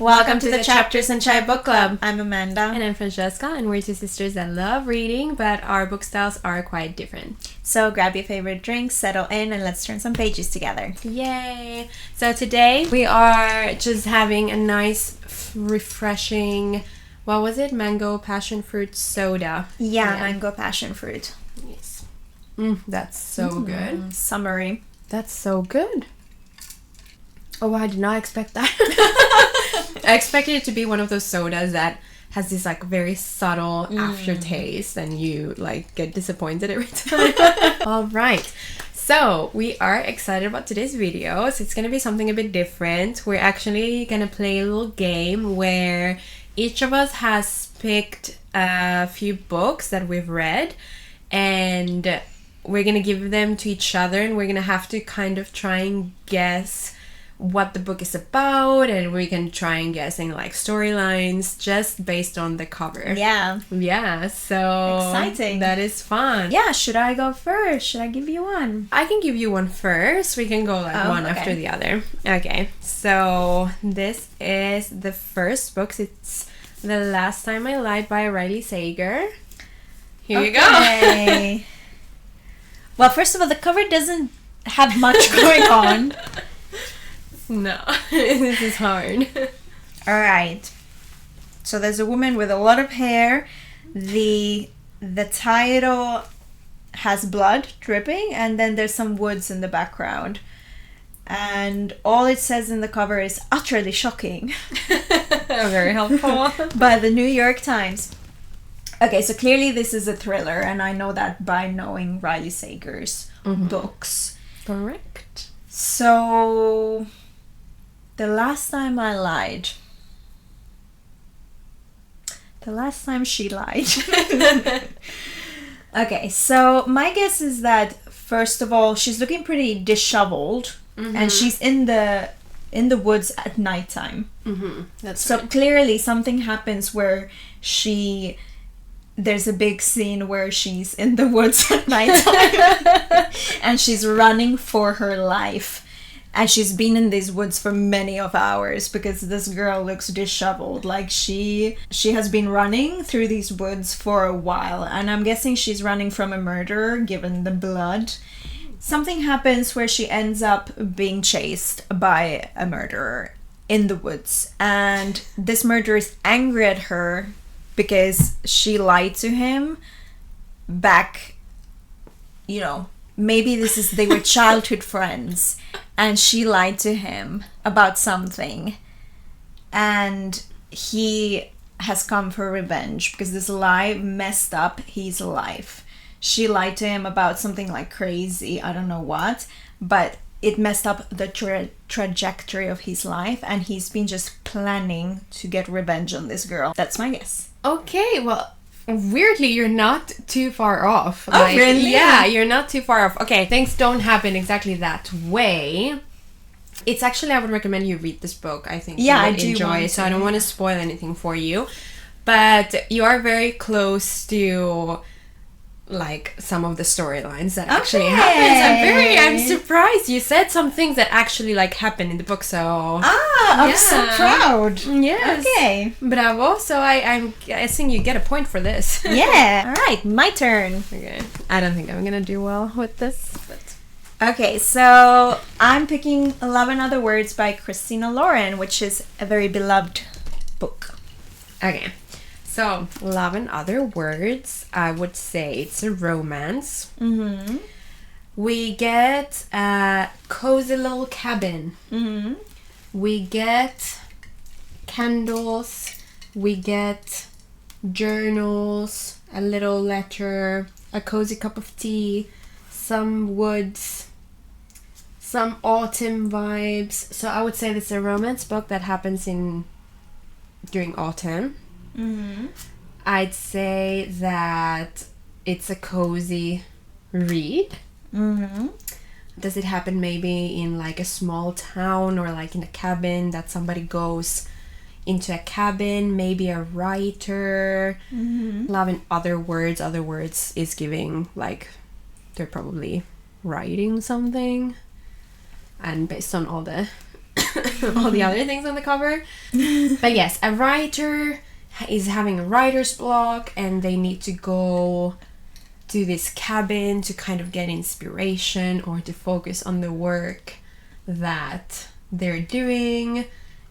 Welcome to the Chapters and Chai Book Club. I'm Amanda. And I'm Francesca, and we're two sisters that love reading, but our book styles are quite different. So grab your favorite drink, settle in, and let's turn some pages together. Yay! So today we are just having a nice, refreshing, what was it? Mango passion fruit soda. Yeah, mango passion fruit. Yes. That's so good. Summery. That's so good. Oh, I did not expect that. I expected it to be one of those sodas that has this like very subtle aftertaste and you like get disappointed every time. All right. So we are excited about today's video. So it's going to be something a bit different. We're actually going to play a little game where each of us has picked a few books that we've read and we're going to give them to each other and we're going to have to kind of try and guess what the book is about, and we can try and guessing like storylines just based on the cover. Yeah, so exciting. That is fun. Yeah, should I go first? Should I give you one? I can give you one first. We can go like one after the other. Okay, so this is the first book. It's The Last Time I Lied by Riley Sager. Here you go. Well, first of all, the cover doesn't have much going on. No, this is hard. All right. So there's a woman with a lot of hair. The title has blood dripping, and then there's some woods in the background. And all it says in the cover is utterly shocking. Very helpful. By the New York Times. Okay, so clearly this is a thriller, and I know that by knowing Riley Sager's books. Correct. So, The Last Time I Lied. The last time she lied. Okay, so my guess is that, first of all, she's looking pretty disheveled, and she's in the woods at nighttime. That's so right. Clearly something happens where there's a big scene where she's in the woods at nighttime and she's running for her life. And she's been in these woods for many of hours because this girl looks disheveled. Like she has been running through these woods for a while. And I'm guessing she's running from a murderer given the blood. Something happens where she ends up being chased by a murderer in the woods. And this murderer is angry at her because she lied to him back, maybe they were childhood friends, and she lied to him about something, and he has come for revenge because this lie messed up his life. She lied to him about something like crazy, I don't know what, but it messed up the trajectory of his life, and he's been just planning to get revenge on this girl. That's my guess. Okay, well, weirdly, you're not too far off. Oh, really? Yeah, you're not too far off. Okay, things don't happen exactly that way. It's actually, I would recommend you read this book. I think you would enjoy it, so I don't want to spoil anything for you. But you are very close to like some of the storylines that actually happens. I'm surprised you said some things that actually like happen in the book, so I'm so proud. Yes. Okay, bravo. So I'm guessing you get a point for this. Yeah. All right, my turn. Okay, I don't think I'm gonna do well with this, but okay, so I'm picking Love and Other Words by Christina Lauren, which is a very beloved book. Okay, so Love and Other Words, I would say it's a romance. We get a cozy little cabin. We get candles. We get journals, a little letter, a cozy cup of tea, some woods, some autumn vibes. So I would say this is a romance book that happens during autumn. I'd say that it's a cozy read. Does it happen maybe in like a small town or like in a cabin that somebody goes into a cabin, maybe a writer? Love and Other Words. Other Words is giving like they're probably writing something, and based on all the all the other things on the cover. But yes, a writer is having a writer's block and they need to go to this cabin to kind of get inspiration or to focus on the work that they're doing,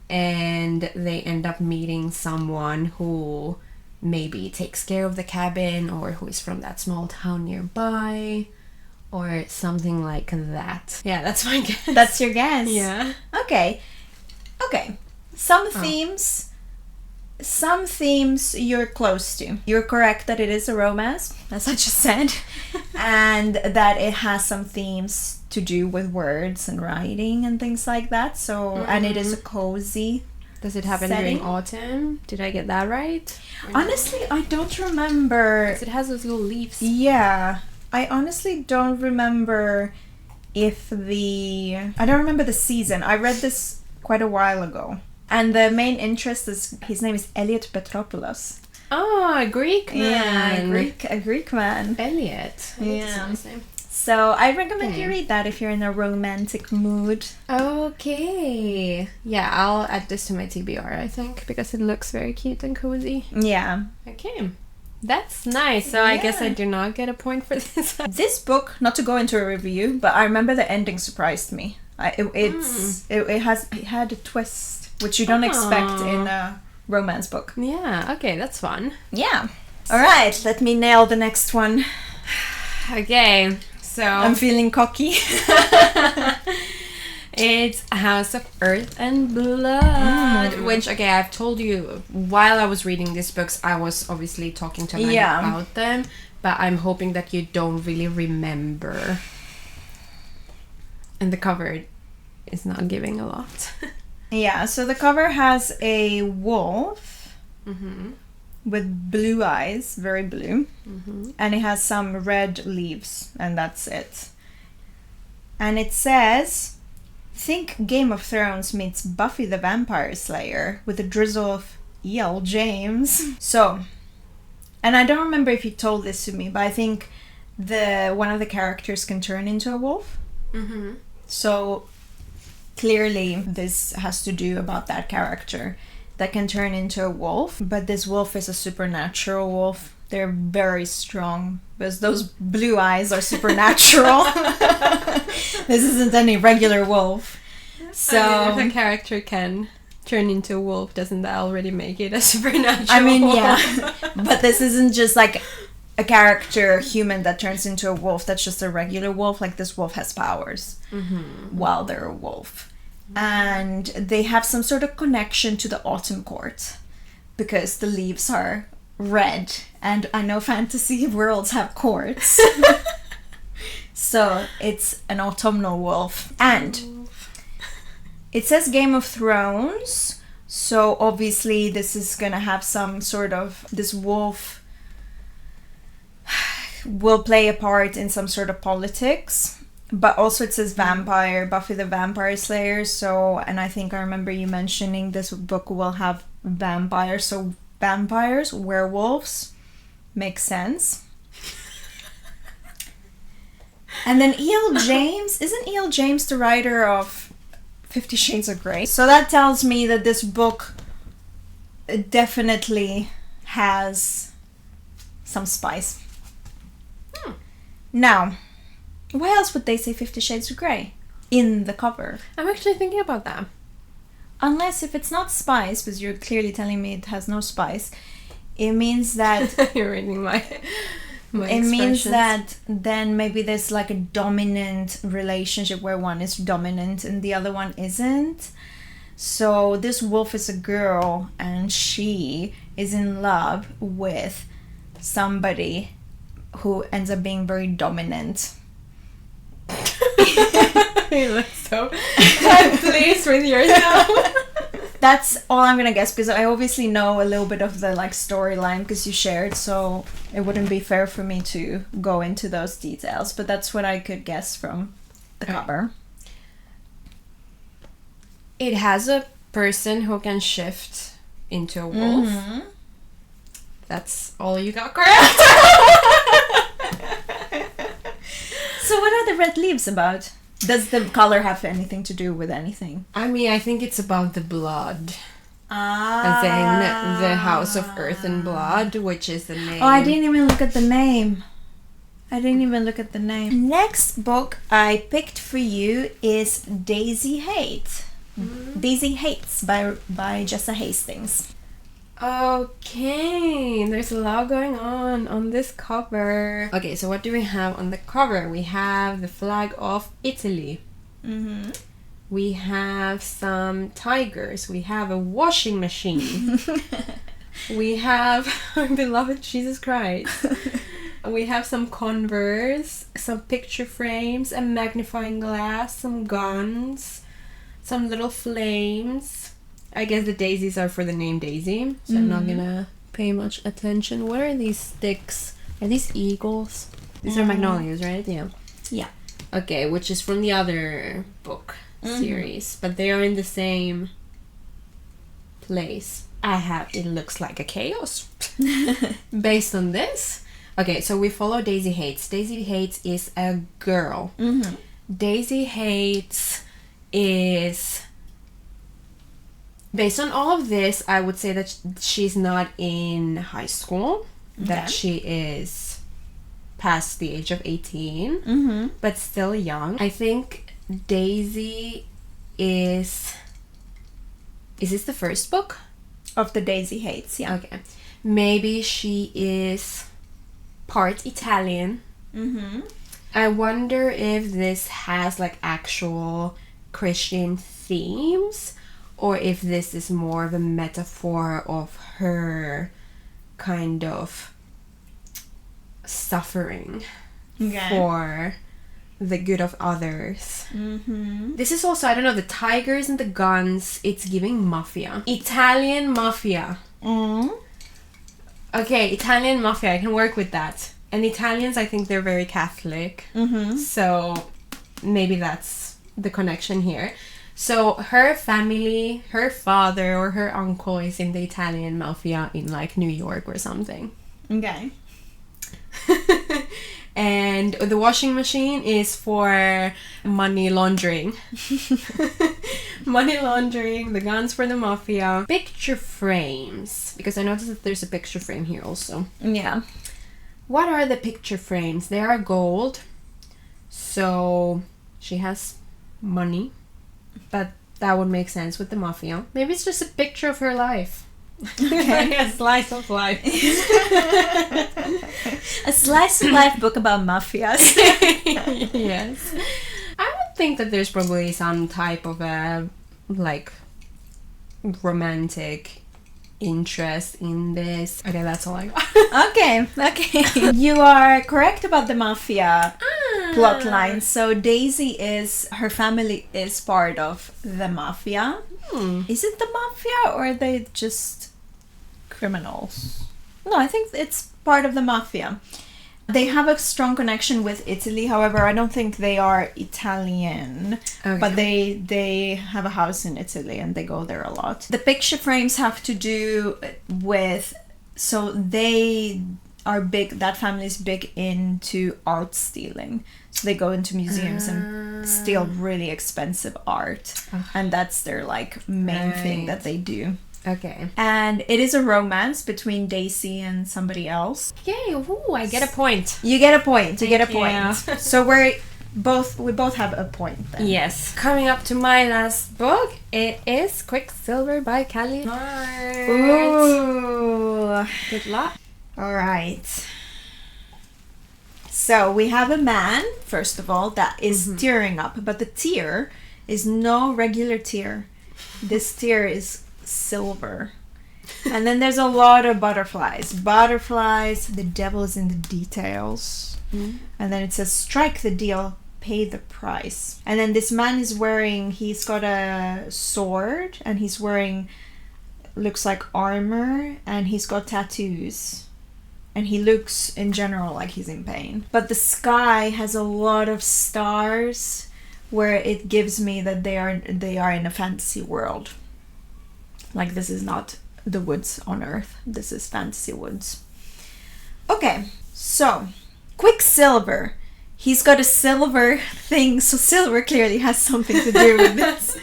and they end up meeting someone who maybe takes care of the cabin or who is from that small town nearby or something like that. Yeah, that's my guess. That's your guess? Yeah. Okay. Some themes you're close to. You're correct that it is a romance, as I just said, and that it has some themes to do with words and writing and things like that. So, and it is a cozy. Does it happen setting? during autumn? Did I get that right? Honestly, I don't remember. 'Cause it has those little leaves. Yeah, I honestly don't remember I don't remember the season. I read this quite a while ago. And the main interest is, his name is Elliot Petropoulos. Oh, a Greek man. Yeah, a Greek man. Elliot. Yeah. That's a nice name. So I recommend you read that if you're in a romantic mood. Okay. Yeah, I'll add this to my TBR, I think, because it looks very cute and cozy. Yeah. Okay. That's nice. So I guess I Yeah. do not get a point for this. This book, not to go into a review, but I remember the ending surprised me. It had a twist, which you don't expect in a romance book. Yeah, okay, that's fun. Yeah. All right, let me nail the next one. Okay, so I'm feeling cocky. it's House of Earth and Blood, which, okay, I've told you while I was reading these books, I was obviously talking to Amanda about them, but I'm hoping that you don't really remember. And the cover is not giving a lot. Yeah, so the cover has a wolf with blue eyes, very blue, and it has some red leaves, and that's it. And it says, think Game of Thrones meets Buffy the Vampire Slayer with a drizzle of E.L. James. So, and I don't remember if you told this to me, but I think one of the characters can turn into a wolf. So clearly this has to do about that character that can turn into a wolf, but this wolf is a supernatural wolf. They're very strong because those blue eyes are supernatural. This isn't any regular wolf. So I mean, if a character can turn into a wolf, doesn't that already make it a supernatural I mean, wolf? yeah, but this isn't just like a character human that turns into a wolf. That's just a regular wolf. Like, this wolf has powers while they're a wolf, and they have some sort of connection to the autumn court because the leaves are red, and I know fantasy worlds have courts. So it's an autumnal wolf, and it says Game of Thrones, so obviously this is gonna have some sort of, this wolf will play a part in some sort of politics, but also it says vampire, Buffy the Vampire Slayer, so, and I think I remember you mentioning this book will have vampires, so vampires, werewolves, makes sense. And then E.L. James, isn't E.L. James the writer of 50 Shades of Grey? So that tells me that this book definitely has some spice. Now, why else would they say 50 Shades of Grey in the cover? I'm actually thinking about that. Unless if it's not spice, because you're clearly telling me it has no spice, it means that You're reading my it means that then maybe there's like a dominant relationship where one is dominant and the other one isn't. So this wolf is a girl and she is in love with somebody who ends up being very dominant. You look so pleased with yourself. That's all I'm gonna guess, because I obviously know a little bit of the like storyline because you shared, so it wouldn't be fair for me to go into those details, but that's what I could guess from the cover. It has a person who can shift into a wolf. That's all you got correct. So what are the red leaves about? Does the color have anything to do with anything? I mean, I think it's about the blood. Ah. As in the House of Earth and Blood, which is the name. Oh, I didn't even look at the name. Next book I picked for you is Daisy Hates. Daisy Hates by Jessa Hastings. Okay, there's a lot going on this cover. Okay, so what do we have on the cover? We have the flag of Italy. Mm-hmm. We have some tigers. We have a washing machine. We have our beloved Jesus Christ. We have some Converse, some picture frames, a magnifying glass, some guns, some little flames. I guess the daisies are for the name Daisy, so I'm not gonna pay much attention. What are these sticks? Are these eagles? These are magnolias, right? Yeah. Yeah. Okay, which is from the other book series, but they are in the same place. It looks like a chaos based on this. Okay, so we follow Daisy Hates. Daisy Hates is a girl. Mm-hmm. Daisy Hates is... Based on all of this, I would say that she's not in high school. That Okay. she is past the age of 18, Mm-hmm. but still young. I think Daisy is... Is this the first book? Of the Daisy Hates, yeah. Okay. Maybe she is part Italian. Mm-hmm. I wonder if this has like actual Christian themes, or if this is more of a metaphor of her kind of suffering Okay. for the good of others. Mm-hmm. This is also, I don't know, the tigers and the guns, it's giving mafia. Italian mafia. Mm-hmm. Okay, Italian mafia, I can work with that. And Italians, I think they're very Catholic. Mm-hmm. So maybe that's the connection here. So her family, her father or her uncle is in the Italian mafia in like New York or something. Okay. And the washing machine is for money laundering. Money laundering, the guns for the mafia. Picture frames, because I noticed that there's a picture frame here also. Yeah. What are the picture frames? They are gold. So she has money, but that would make sense with the mafia. Maybe it's just a picture of her life. Okay. Like a slice of life. A slice of life book about mafias. Yes. I would think that there's probably some type of a like romantic interest in this. Okay, that's all I got. Okay. You are correct about the mafia plot line. So Daisy her family is part of the mafia. Is it the mafia or are they just criminals? No, I think it's part of the mafia. They have a strong connection with Italy. However, I don't think they are Italian, Okay. but they have a house in Italy and they go there a lot. The picture frames have to do with, so they are big, that family is big into art stealing. So they go into museums and steal really expensive art. And that's their like main thing Right. that they do. Okay. And it is a romance between Daisy and somebody else. Yay, ooh, I get a point. You get a point. You get a Thank point. So we both have a point then. Yes. Coming up to my last book, it is Quicksilver by Callie Smart. Ooh. Good luck. All right. So we have a man, first of all, that is tearing up, but the tear is no regular tear. This tear is silver. And then there's a lot of butterflies. Butterflies, the devil is in the details. And then it says, strike the deal, pay the price. And then this man is he's got a sword and he's wearing, looks like armor, and he's got tattoos. And he looks in general like he's in pain. But the sky has a lot of stars where it gives me that they are in a fantasy world. Like this is not the woods on Earth. This is fantasy woods. Okay, so Quicksilver He's got a silver thing, so silver clearly has something to do with this.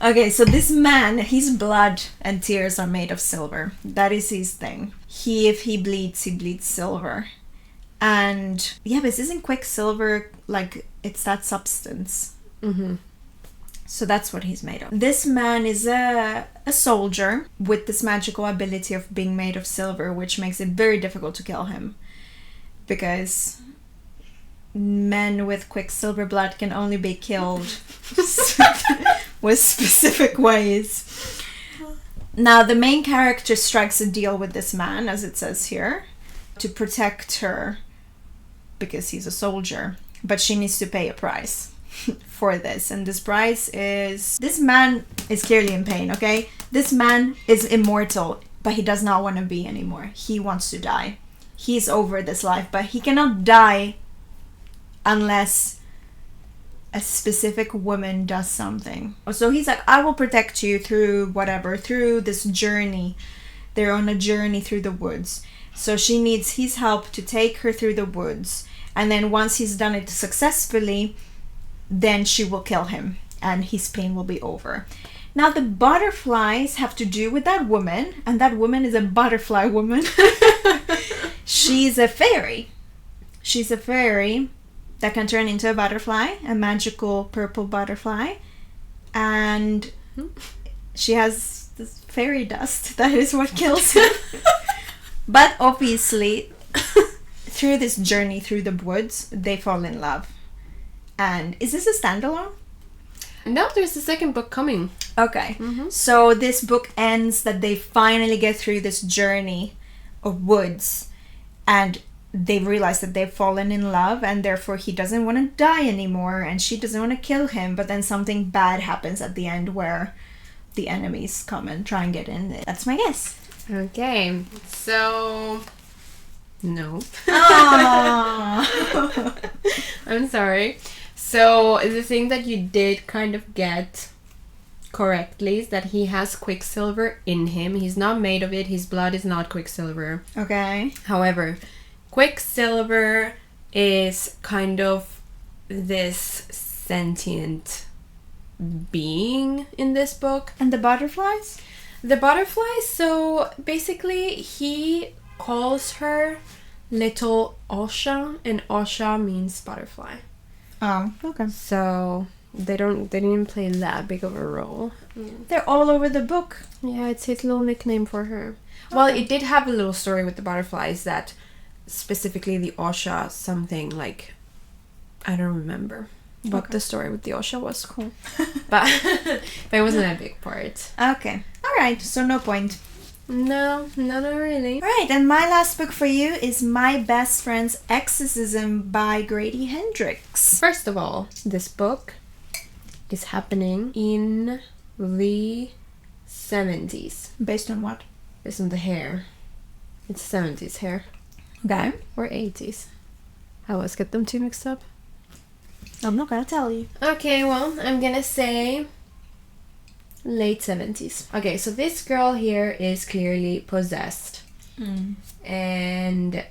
Okay, so this man, his blood and tears are made of silver. That is his thing. If he bleeds silver. And yeah, but isn't quicksilver like, it's that substance? Mm-hmm. So that's what he's made of. This man is a soldier with this magical ability of being made of silver, which makes it very difficult to kill him. Because men with quicksilver blood can only be killed with specific ways. Now, the main character strikes a deal with this man, as it says here, to protect her because he's a soldier. But she needs to pay a price for this. And this price is... This man is clearly in pain, okay? This man is immortal, but he does not want to be anymore. He wants to die. He's over this life, but he cannot die unless a specific woman does something. So he's like, I will protect you through whatever, through this journey. They're on a journey through the woods. So she needs his help to take her through the woods. And then once he's done it successfully, then she will kill him and his pain will be over. Now the butterflies have to do with that woman, and that woman is a butterfly woman. She's a fairy. She's a fairy that can turn into a butterfly, a magical purple butterfly. And she has this fairy dust. That is what kills him. But obviously, through this journey through the woods, they fall in love. And is this a standalone? No, there's a second book coming. Okay. Mm-hmm. So this book ends that they finally get through this journey of woods. And they realize that they've fallen in love, and therefore he doesn't want to die anymore, and she doesn't want to kill him. But then something bad happens at the end where the enemies come and try and get in. That's my guess. Okay, so... No. I'm sorry. So the thing that you did kind of get correctly is that he has quicksilver in him. He's not made of it. His blood is not quicksilver. Okay. However, quicksilver is kind of this sentient being in this book. And the butterflies? The butterflies, so basically he calls her Little Osha, and Osha means butterfly. Oh, okay. So they didn't play that big of a role. They're all over the book. Yeah, it's his little nickname for her. Well, it did have a little story with the butterflies, that specifically the Osha something, like, I don't remember what the story with the Osha was. Cool. but it wasn't a big part. Okay. Alright, so no point. No, not really. Alright, and my last book for you is My Best Friend's Exorcism by Grady Hendrix. First of all, this book is happening in the 70s. Based on what? Based on the hair. It's 70s hair. Okay. Or 80s. I always get them two mixed up. I'm not gonna tell you. Okay, well, I'm gonna say late 70s. Okay, so this girl here is clearly possessed. And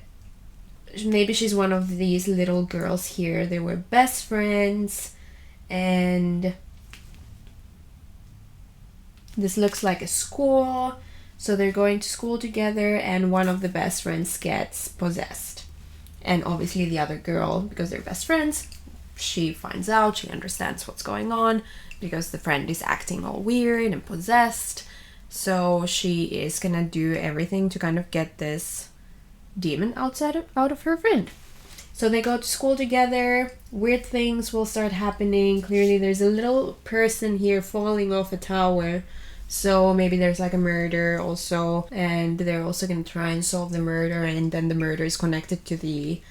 maybe she's one of these little girls here. They were best friends, and this looks like a school. So they're going to school together, and one of the best friends gets possessed. And obviously the other girl, because they're best friends, she finds out, she understands what's going on, because the friend is acting all weird and possessed. So she is gonna do everything to kind of get this demon out of her friend. So they go to school together, weird things will start happening. Clearly there's a little person here falling off a tower. So maybe there's like a murder also, and they're also gonna try and solve the murder, and then the murder is connected to the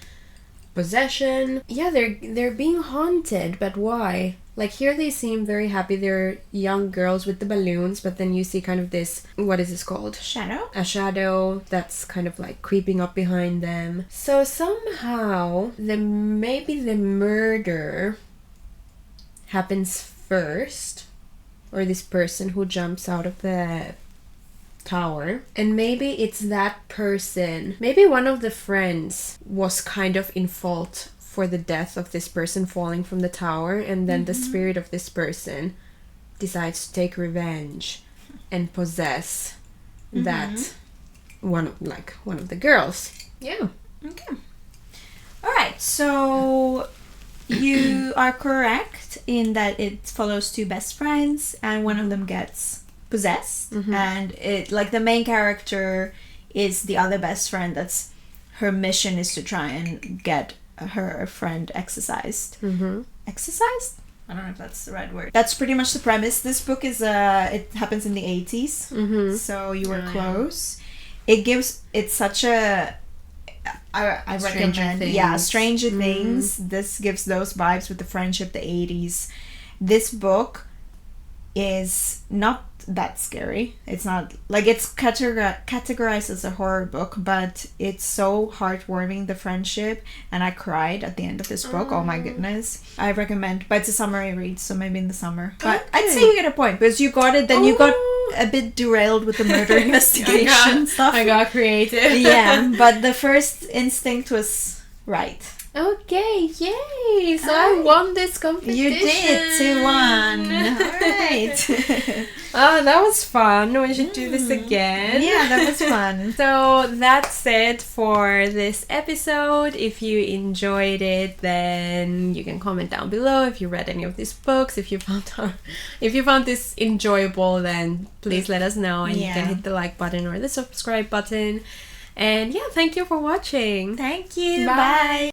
possession. Yeah, they're being haunted, but why? Like here they seem very happy. They're young girls with the balloons, but then you see kind of this, what is this called? Shadow? A shadow that's kind of like creeping up behind them. So somehow maybe the murder happens first, or this person who jumps out of the tower, and maybe it's that person, maybe one of the friends was kind of in fault for the death of this person falling from the tower, and then the spirit of this person decides to take revenge and possess that one of the girls. Yeah. Okay. All right. So you are correct in that it follows two best friends, and one of them gets possessed, and it like the main character is the other best friend. That's her mission is to try and get her friend exorcised. Exorcised? I don't know if that's the right word. That's pretty much the premise. This book is it happens in the 80s, so you were close. It's such a I recommend Stranger Things. This gives those vibes with the friendship, the 80s. This book is not that scary. It's not like it's categorized as a horror book, but it's so heartwarming, the friendship, and I cried at the end of this book. Oh my goodness. I recommend, but it's a summary read, so maybe in the summer. But I'd say you get a point because you got it, then you got a bit derailed with the murder investigation stuff. I got creative. Yeah, but the first instinct was right. Okay, yay! So I won this competition. You did, 2-1. Alright. Oh, that was fun. We should do this again. Yeah, that was fun. So that's it for this episode. If you enjoyed it, then you can comment down below if you read any of these books. If you found this enjoyable, then please let us know, and you can hit the like button or the subscribe button. And yeah, thank you for watching. Thank you. Bye. Bye.